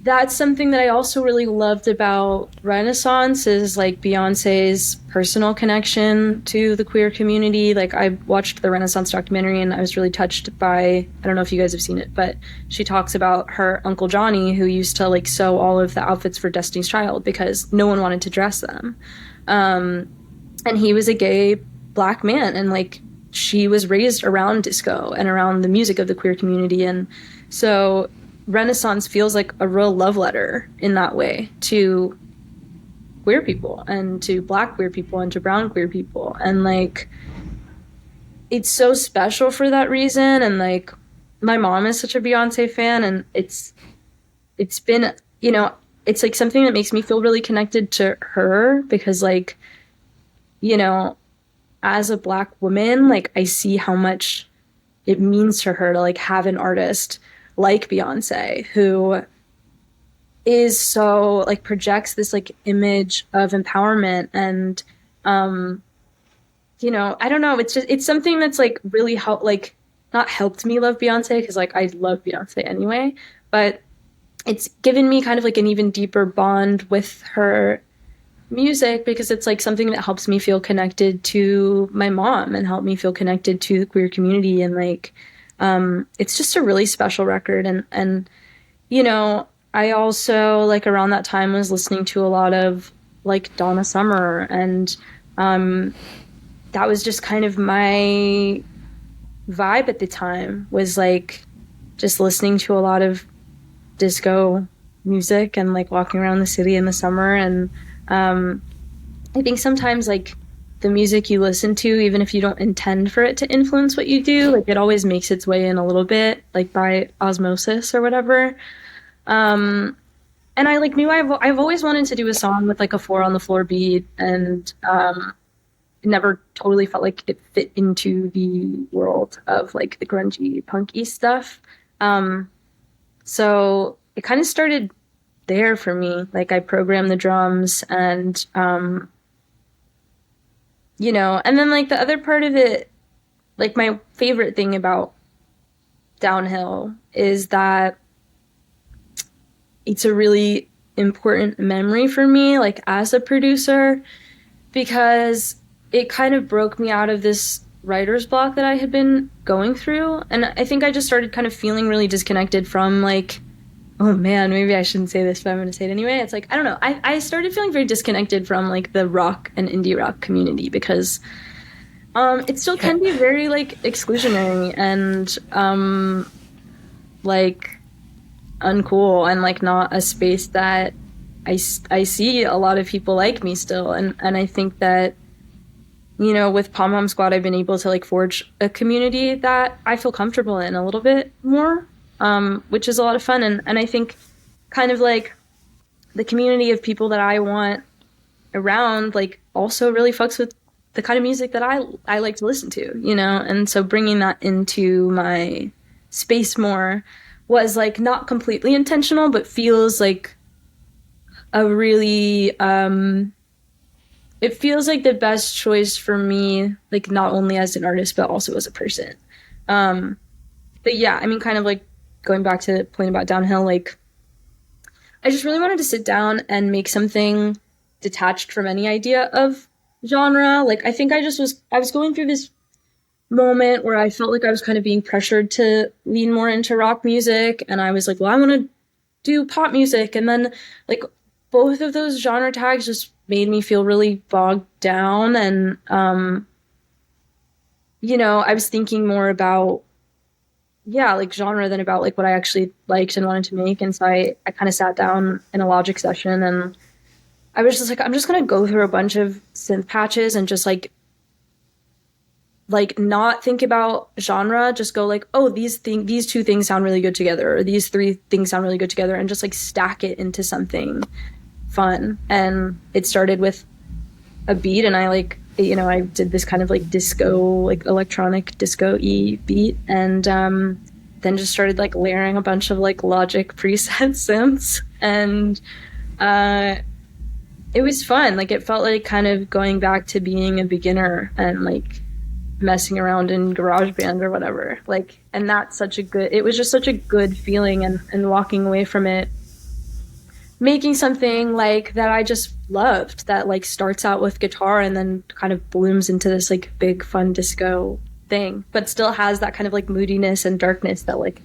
that's something that I also really loved about Renaissance is like Beyonce's personal connection to the queer community. Like I watched the Renaissance documentary and I was really touched by, I don't know if you guys have seen it, but she talks about her Uncle Johnny, who used to like sew all of the outfits for Destiny's Child because no one wanted to dress them. And he was a gay Black man, and like she was raised around disco and around the music of the queer community. And so Renaissance feels like a real love letter in that way to queer people and to Black queer people and to brown queer people. And like, it's so special for that reason. And like, my mom is such a Beyonce fan, and it's been, you know, it's like something that makes me feel really connected to her because like, you know, as a Black woman, like I see how much it means to her to like have an artist like Beyonce who is so like projects this like image of empowerment. And you know, I don't know, it's something that's like really not helped me love Beyonce because like I love Beyonce anyway, but it's given me kind of like an even deeper bond with her music because it's like something that helps me feel connected to my mom and help me feel connected to the queer community. And like it's just a really special record. And you know, I also like around that time was listening to a lot of like Donna Summer, and that was just kind of my vibe at the time, was like just listening to a lot of disco music and like walking around the city in the summer. And I think sometimes like the music you listen to, even if you don't intend for it to influence what you do, like it always makes its way in a little bit, like by osmosis or whatever. And I like knew I've always wanted to do a song with like a 4 on the floor beat, and it never totally felt like it fit into the world of like the grungy punky stuff. So it kind of started there for me. Like I programmed the drums and you know, and then like the other part of it, like my favorite thing about Downhill is that it's a really important memory for me, like as a producer, because it kind of broke me out of this writer's block that I had been going through. And I think I just started kind of feeling really disconnected from like, oh man, maybe I shouldn't say this, but I'm going to say it anyway. It's like, I don't know. I started feeling very disconnected from like the rock and indie rock community because it still can be very like exclusionary and like uncool and like not a space that I see a lot of people like me still. And I think that, with Pom Pom Squad, I've been able to like forge a community that I feel comfortable in a little bit more, which is a lot of fun. And I think kind of like the community of people that I want around, like also really fucks with the kind of music that I like to listen to, And so bringing that into my space more was like not completely intentional, but feels like a really, it feels like the best choice for me, like not only as an artist, but also as a person. But yeah, I mean, kind of like going back to the point about downhill, like I just really wanted to sit down and make something detached from any idea of genre. Like I think I was going through this moment where I felt like I was kind of being pressured to lean more into rock music, and I was like, well, I want to do pop music, and then like both of those genre tags just made me feel really bogged down, and I was thinking more about like genre than about like what I actually liked and wanted to make. And so I kind of sat down in a Logic session, and I was just like, I'm just gonna go through a bunch of synth patches and just like not think about genre, just go like, oh, these two things sound really good together, or these three things sound really good together, and just like stack it into something fun. And it started with a beat, and I like, I did this kind of like disco, like electronic disco-y beat, and then just started like layering a bunch of like Logic preset synths, and it was fun. Like it felt like kind of going back to being a beginner and like messing around in GarageBand or whatever. Like, and that's it was just such a good feeling, and walking away from it making something like that I just loved, that like starts out with guitar and then kind of blooms into this like big fun disco thing, but still has that kind of like moodiness and darkness that like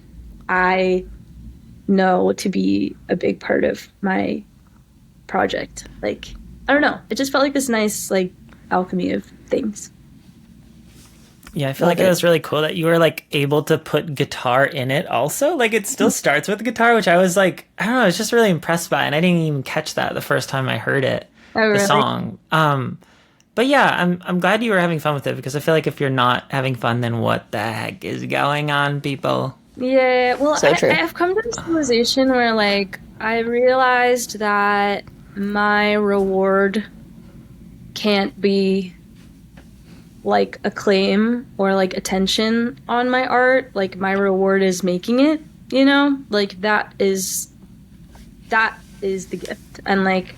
I know to be a big part of my project. Like, I don't know, it just felt like this nice like alchemy of things. Yeah, I feel like it was really cool that you were like able to put guitar in it also. Like it still starts with guitar, which I was like, I don't know, I was just really impressed by, and I didn't even catch that the first time I heard it. Oh, really? The song. But yeah, I'm glad you were having fun with it, because I feel like if you're not having fun, then what the heck is going on, people? Yeah, well, So true. I've come to this realization where like I realized that my reward can't be like acclaim or like attention on my art. Like my reward is making it, like that is the gift. And like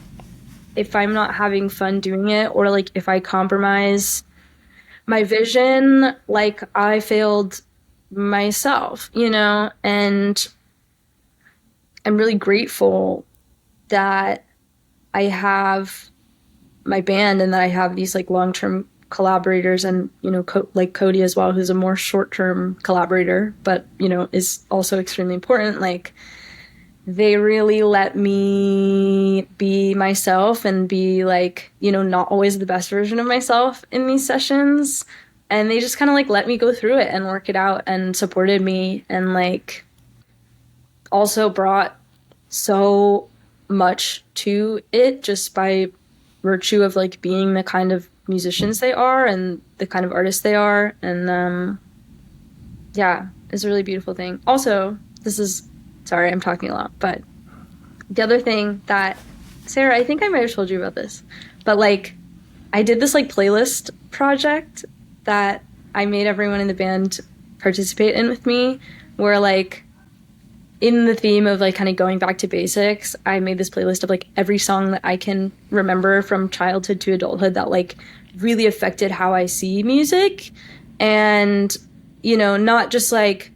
if I'm not having fun doing it, or like if I compromise my vision, like I failed myself, and I'm really grateful that I have my band and that I have these like long-term collaborators, and like Cody as well, who's a more short-term collaborator, but is also extremely important. Like they really let me be myself and be like, not always the best version of myself in these sessions, and they just kind of like let me go through it and work it out, and supported me, and like also brought so much to it just by virtue of like being the kind of musicians they are and the kind of artists they are. And yeah, it's a really beautiful thing. Also, sorry, I'm talking a lot, but the other thing that, Sarah, I think I might have told you about this, but like I did this like playlist project that I made everyone in the band participate in with me, where like in the theme of like kind of going back to basics, I made this playlist of like every song that I can remember from childhood to adulthood that like really affected how I see music. And, not just like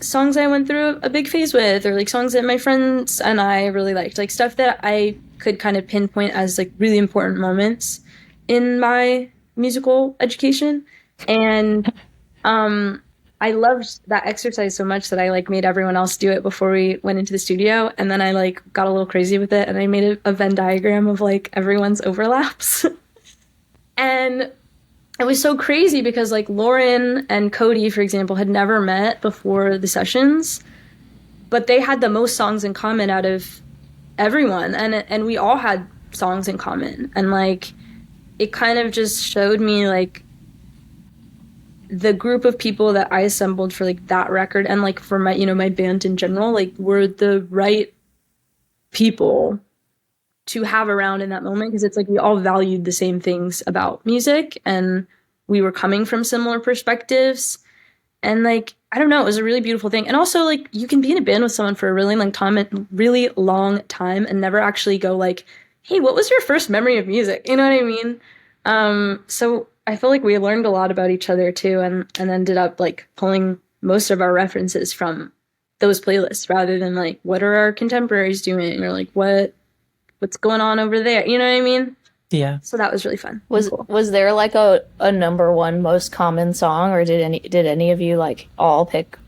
songs I went through a big phase with, or like songs that my friends and I really liked, like stuff that I could kind of pinpoint as like really important moments in my musical education. And I loved that exercise so much that I like made everyone else do it before we went into the studio. And then I like got a little crazy with it, and I made a Venn diagram of like everyone's overlaps. And it was so crazy because like Lauren and Cody, for example, had never met before the sessions, but they had the most songs in common out of everyone. And we all had songs in common. And like it kind of just showed me like the group of people that I assembled for like that record and like for my, my band in general, like were the right people to have around in that moment, because it's like we all valued the same things about music and we were coming from similar perspectives. And like, I don't know, it was a really beautiful thing. And also like you can be in a band with someone for a really long time and never actually go like, hey, what was your first memory of music? You know what I mean? So I feel like we learned a lot about each other too, and ended up like pulling most of our references from those playlists rather than like what are our contemporaries doing or like what's going on over there. You know what I mean? Yeah. So that was really fun. Was there like a number one most common song, or did any of you like all pick?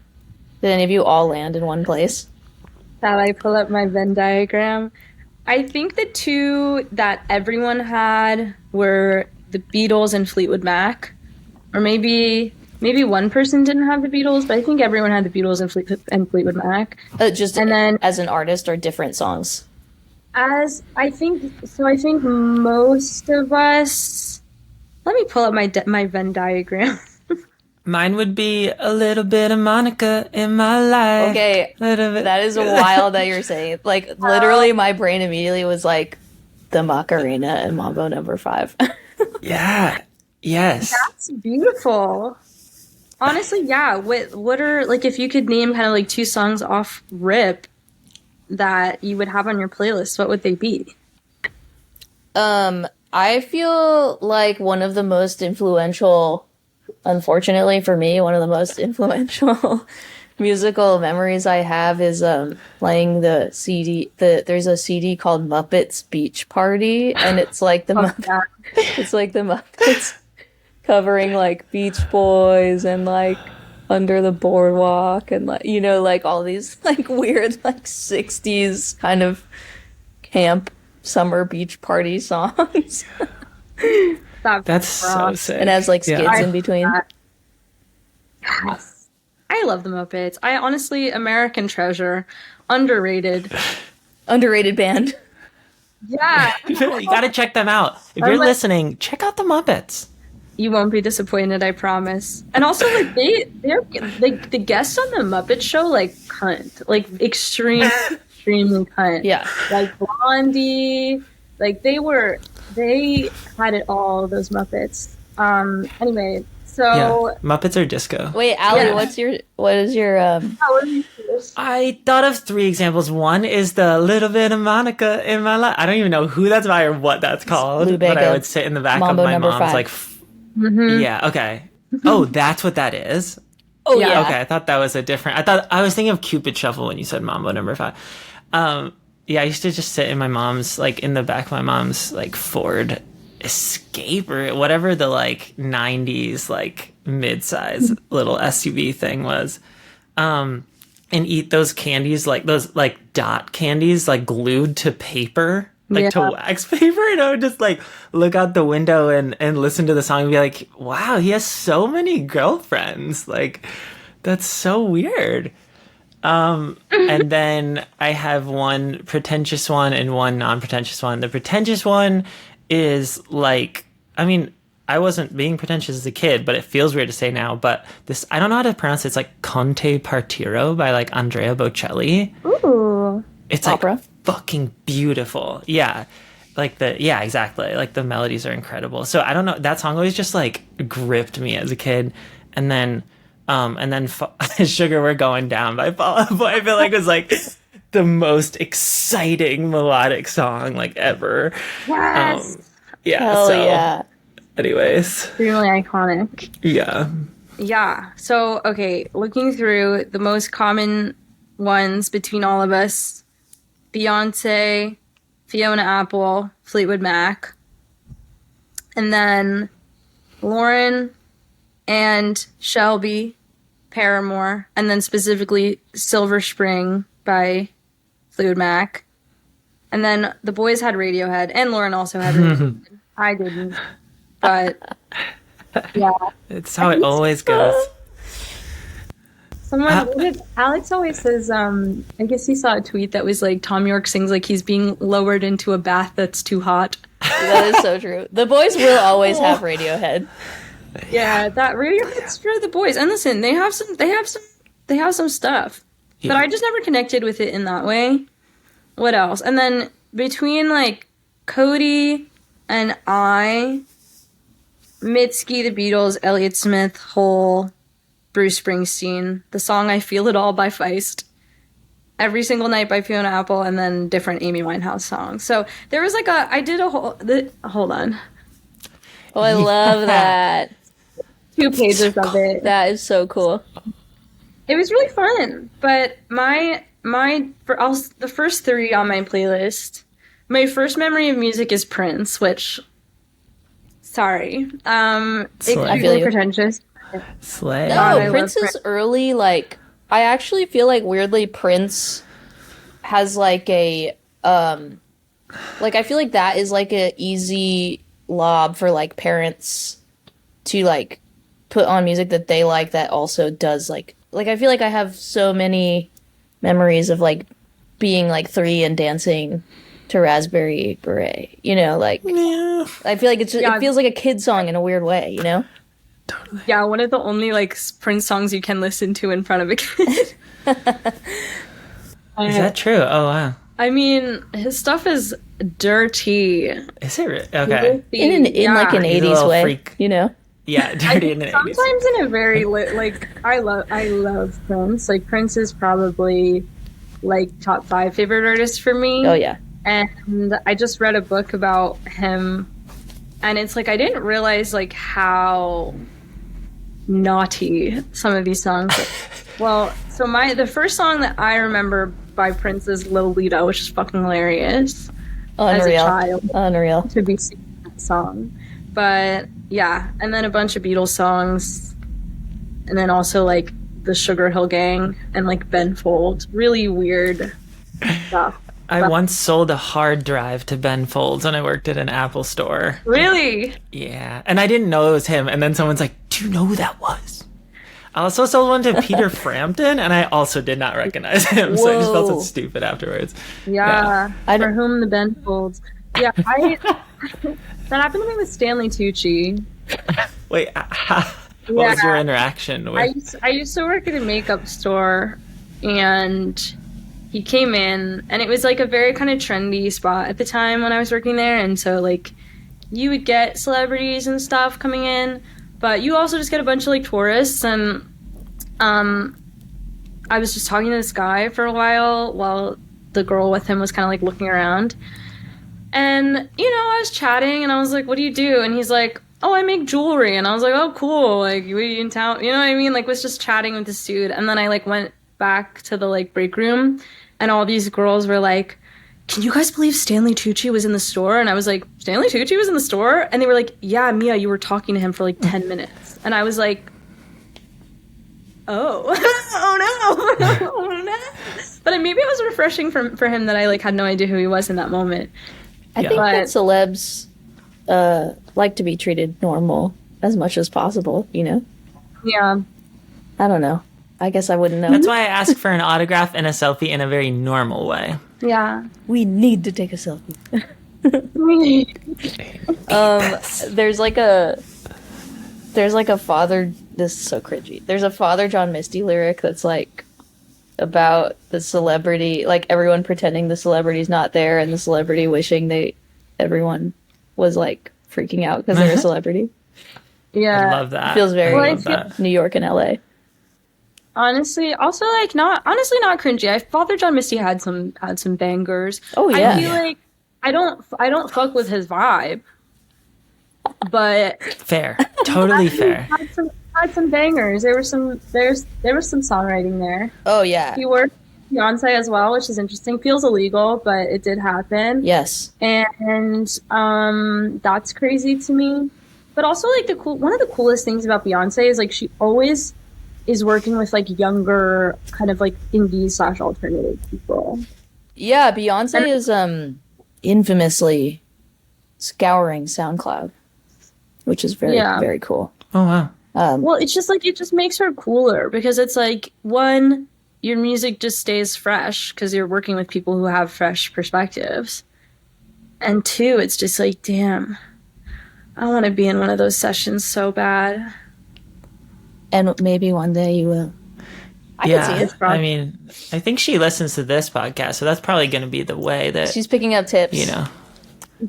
Did any of you all land in one place? Shall I pull up my Venn diagram? I think the two that everyone had were the Beatles and Fleetwood Mac, or maybe one person didn't have the Beatles, but I think everyone had the Beatles and Fleetwood Mac. Just and then as an artist or different songs. I think most of us. Let me pull up my Venn diagram. Mine would be a little bit of Monica in my life. Okay, that is wild that you're saying. Like literally, my brain immediately was like the Macarena and Mambo Number 5. Yeah. Yes. That's beautiful. Honestly, yeah. What are like if you could name kind of like two songs off rip that you would have on your playlist, what would they be? I feel like one of the most influential, unfortunately for me, one of the most influential musical memories I have is playing the CD. There's a CD called Muppets Beach Party, and it's like the it's like the Muppets covering like Beach Boys and like Under the Boardwalk and like like all these like weird like 60s kind of camp summer beach party songs. That's so sick. And has like skits in between. Yes. I love the Muppets. I honestly, American Treasure, underrated band. Yeah. You gotta check them out. If you're listening, check out the Muppets. You won't be disappointed, I promise. And also, like they're like the guests on the Muppet Show, like cunt, like extremely cunt. Yeah, like Blondie, like they had it all. Those Muppets. Anyway, so yeah. Muppets are disco. Wait, Allie, Yeah. what is your I thought of 3 examples. One is the little bit of Monica in my life. I don't even know who that's by or what that's called, Lou but Bega, I would sit in the back Mambo of my Number mom's 5. like. Yeah. Okay. Oh, that's what that is. Oh yeah. Okay, I thought that was a different. I was thinking of Cupid Shuffle when you said Mambo Number 5. Yeah, I used to just sit in my mom's like in the back of my mom's like Ford Escape or whatever the like 90s like mid-size little SUV thing was, and eat those candies like those like dot candies like glued to paper. Like to wax paper, and I would just like look out the window and listen to the song and be like, wow, he has so many girlfriends. Like, that's so weird. And then I have one pretentious one and one non-pretentious one. The pretentious one is like, I mean, I wasn't being pretentious as a kid, but it feels weird to say now. But this, I don't know how to pronounce it. It's like Conte Partiro by like Andrea Bocelli. Ooh. It's opera. Like fucking beautiful. Yeah. Exactly. Like the melodies are incredible. So I don't know, that song always just like gripped me as a kid. And then Sugar We're Going Down by Fall Out Boy, I feel like was like the most exciting melodic song like ever. Yes. Hell yeah. Anyways. Extremely iconic. Yeah. Yeah. So okay, looking through the most common ones between all of us. Beyonce, Fiona Apple, Fleetwood Mac, and then Lauren and Shelby, Paramore, and then specifically Silver Spring by Fleetwood Mac. And then the boys had Radiohead, and Lauren also had Radiohead. I didn't, but yeah. It's how it always goes. Alex always says, I guess he saw a tweet that was like, Tom York sings like he's being lowered into a bath that's too hot. That is so true. The boys will always have Radiohead. Yeah, that Radiohead's for the boys. And listen, they have some stuff. Yeah. But I just never connected with it in that way. What else? And then between like Cody and Mitski, the Beatles, Elliott Smith, Hole, Bruce Springsteen, the song I Feel It All by Feist, Every Single Night by Fiona Apple, and then different Amy Winehouse songs. So there was like hold on. Oh, I love that. 2 pages of it. That is so cool. It was really fun, but the first 3 on my playlist. My first memory of music is Prince, which, sorry, it Slay. could be really pretentious. Slay. No, I love Prince's early, like, I actually feel like weirdly Prince has like a, like I feel like that is like a easy lob for like parents to like put on music that they like that also does like I feel like I have so many memories of like being like 3 and dancing to Raspberry Beret, you know, like Yeah. I feel like it feels like a kid song in a weird way, you know? Yeah, one of the only like Prince songs you can listen to in front of a kid. Is that true? Oh wow. I mean, his stuff is dirty. Is it really? Okay. In like an He's a 80s little way, freak. you know? Yeah, dirty in the 80s. Sometimes in a very like I love Prince. Like Prince is probably like top 5 favorite artists for me. Oh yeah. And I just read a book about him, and it's like I didn't realize like how naughty some of these songs are. Well, so the first song that I remember by Prince is Lolita, which is fucking hilarious. As a Unreal. child Unreal. to be singing that song. But yeah, and then a bunch of Beatles songs, and then also like the Sugar Hill Gang and like Ben Folds. Really weird stuff. I once sold a hard drive to Ben Folds when I worked at an Apple store. Really? Yeah, and I didn't know it was him. And then someone's like, "Do you know who that was?" I also sold one to Peter Frampton, and I also did not recognize him. So I just felt so Whoa. stupid afterwards. Yeah. I For don't- whom the Ben Folds. Yeah, that happened to me with Stanley Tucci. Wait, what was your interaction with? I used to work at a makeup store, and he came in, and it was like a very kind of trendy spot at the time when I was working there, and so like you would get celebrities and stuff coming in, but you also just get a bunch of like tourists. And I was just talking to this guy for a while the girl with him was kind of like looking around, and you know, I was chatting and I was like, "What do you do?" And he's like, "Oh, I make jewelry." And I was like, "Oh, cool. Like, what are you in town?" You know what I mean? Like, was just chatting with this dude. And then I like went back to the like break room, and all these girls were like, "Can you guys believe Stanley Tucci was in the store?" And I was like, "Stanley Tucci was in the store?" And they were like, "Yeah, Mia, you were talking to him for like 10 minutes." And I was like, "Oh, oh no, oh no." But maybe it was refreshing for him that I like had no idea who he was in that moment. I Yeah. think that But- celebs like to be treated normal as much as possible, you know? Yeah. I don't know. I guess I wouldn't know. That's why I asked for an autograph and a selfie in a very normal way. Yeah. We need to take a selfie. There's like a Father, this is so cringy. There's a Father John Misty lyric that's like about the celebrity, like everyone pretending the celebrity's not there and the celebrity wishing everyone was like freaking out because they're a celebrity. Yeah. I love that. Feels very I love that. New York and LA. Honestly, also like not cringy. Father John Misty had some bangers. Oh, yeah. I feel like I don't fuck with his vibe, but Fair. Totally fair. had some bangers. There was some songwriting there. Oh yeah. He worked with Beyonce as well, which is interesting. Feels illegal, but it did happen. Yes. And that's crazy to me. But also like one of the coolest things about Beyonce is like she always is working with like younger kind of like indie / alternative people. Yeah, Beyonce is infamously scouring SoundCloud, which is very Yeah. very cool. Oh wow. Well, it's just like it just makes her cooler because it's like one, your music just stays fresh because you're working with people who have fresh perspectives. And two, it's just like, damn, I want to be in one of those sessions so bad. And maybe one day you will. I can see it. I mean, I think she listens to this podcast, so that's probably going to be the way that she's picking up tips. You know,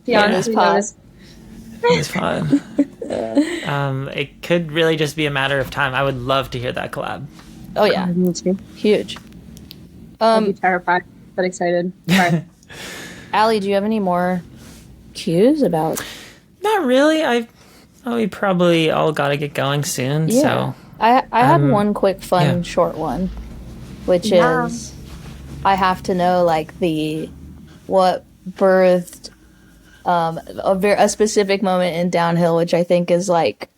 this pod. It's fun. It could really just be a matter of time. I would love to hear that collab. Oh yeah, me too. Huge. I'd be terrified, but excited. Right. Allie, do you have any more cues about? Not really. We probably all got to get going soon. Yeah. So I have one quick fun short one, which is I have to know like what birthed a specific moment in Downhill, which I think is like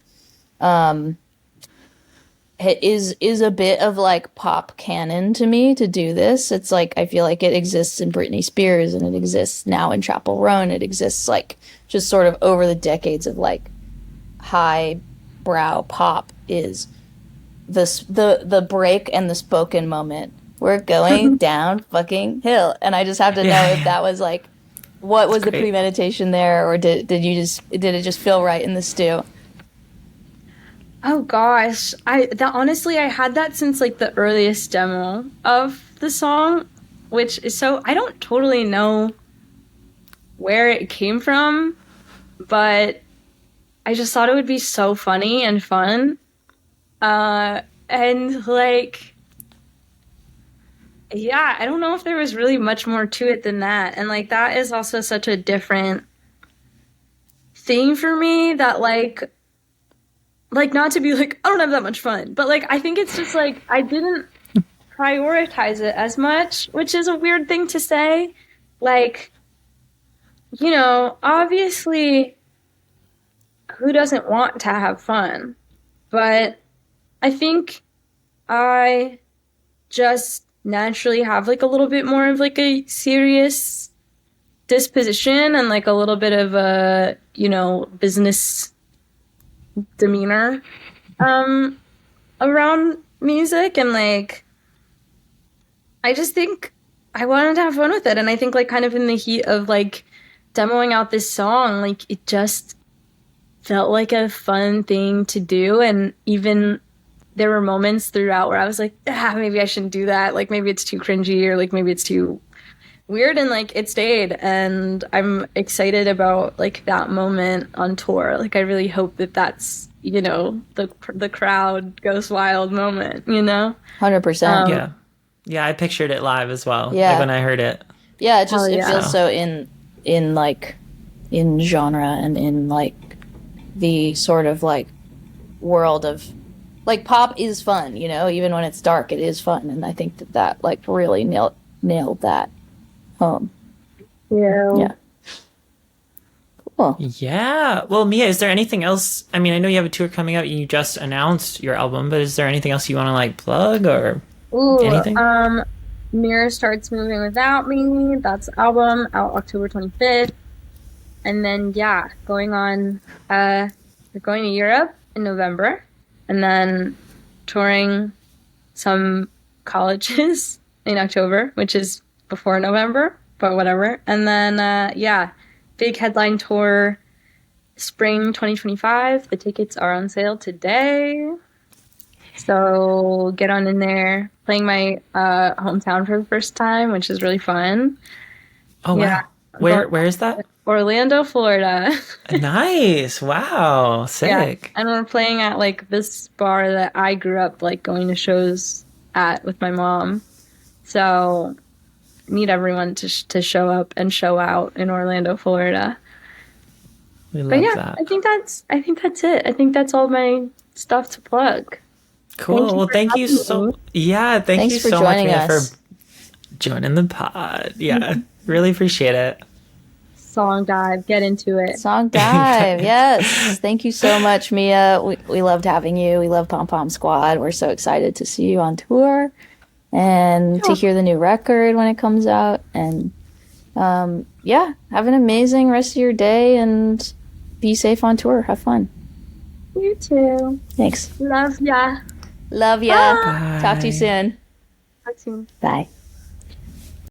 is a bit of like pop canon to me to do this. It's like I feel like it exists in Britney Spears and it exists now in Chappell Roan. It exists like just sort of over the decades of like high brow pop is the break and the spoken moment. We're going down fucking hill, and I just have to know if that was like what was the premeditation there, or did it just feel right in the stew? Oh gosh, honestly I had that since like the earliest demo of the song, which is so I don't totally know where it came from, but I just thought it would be so funny and fun, and like I don't know if there was really much more to it than that, and like that is also such a different thing for me that like not to be like, I don't have that much fun, but like, I think it's just like, I didn't prioritize it as much, which is a weird thing to say. Like, you know, obviously, who doesn't want to have fun? But I think I just naturally have like a little bit more of like a serious disposition and like a little bit of a, you know, business demeanor around music, and like I just think I wanted to have fun with it, and I think like kind of in the heat of like demoing out this song, like it just felt like a fun thing to do, and even there were moments throughout where I was like, maybe I shouldn't do that, like maybe it's too cringy or like maybe it's too weird, and like it stayed, and I'm excited about like that moment on tour. Like I really hope that that's, you know, the crowd goes wild moment, you know. 100%. Yeah, I pictured it live as well. Yeah, like when I heard it. Yeah, it feels so in like in genre and in like the sort of like world of like pop is fun, you know, even when it's dark it is fun, and I think that like really nailed that home. Yeah. Cool. Yeah. Well, Mia, is there anything else? I mean, I know you have a tour coming out. You just announced your album, but is there anything else you want to like plug or anything? Mirror Starts Moving Without Me. That's the album out October 25th. And then we're going to Europe in November, and then touring some colleges in October, which is before November, but whatever. And then big headline tour spring 2025. The tickets are on sale today, so get on in there. Playing my hometown for the first time, which is really fun. Oh wow. Where is that? Orlando, Florida. Nice. Wow. Sick. And we're playing at like this bar that I grew up like going to shows at with my mom, so need everyone to show up and show out in Orlando, Florida. We love that. I think that's it. I think that's all my stuff to plug. Cool. Thank you so much Mia, for joining the pod. Yeah, really appreciate it. SongDive, get into it. SongDive, yes. Thank you so much, Mia. We loved having you. We love Pom Pom Squad. We're so excited to see you on tour and to hear the new record when it comes out. And have an amazing rest of your day and be safe on tour. Have fun. You too. Thanks. Love ya. Love ya. Bye. Talk to you soon. Talk soon. Bye.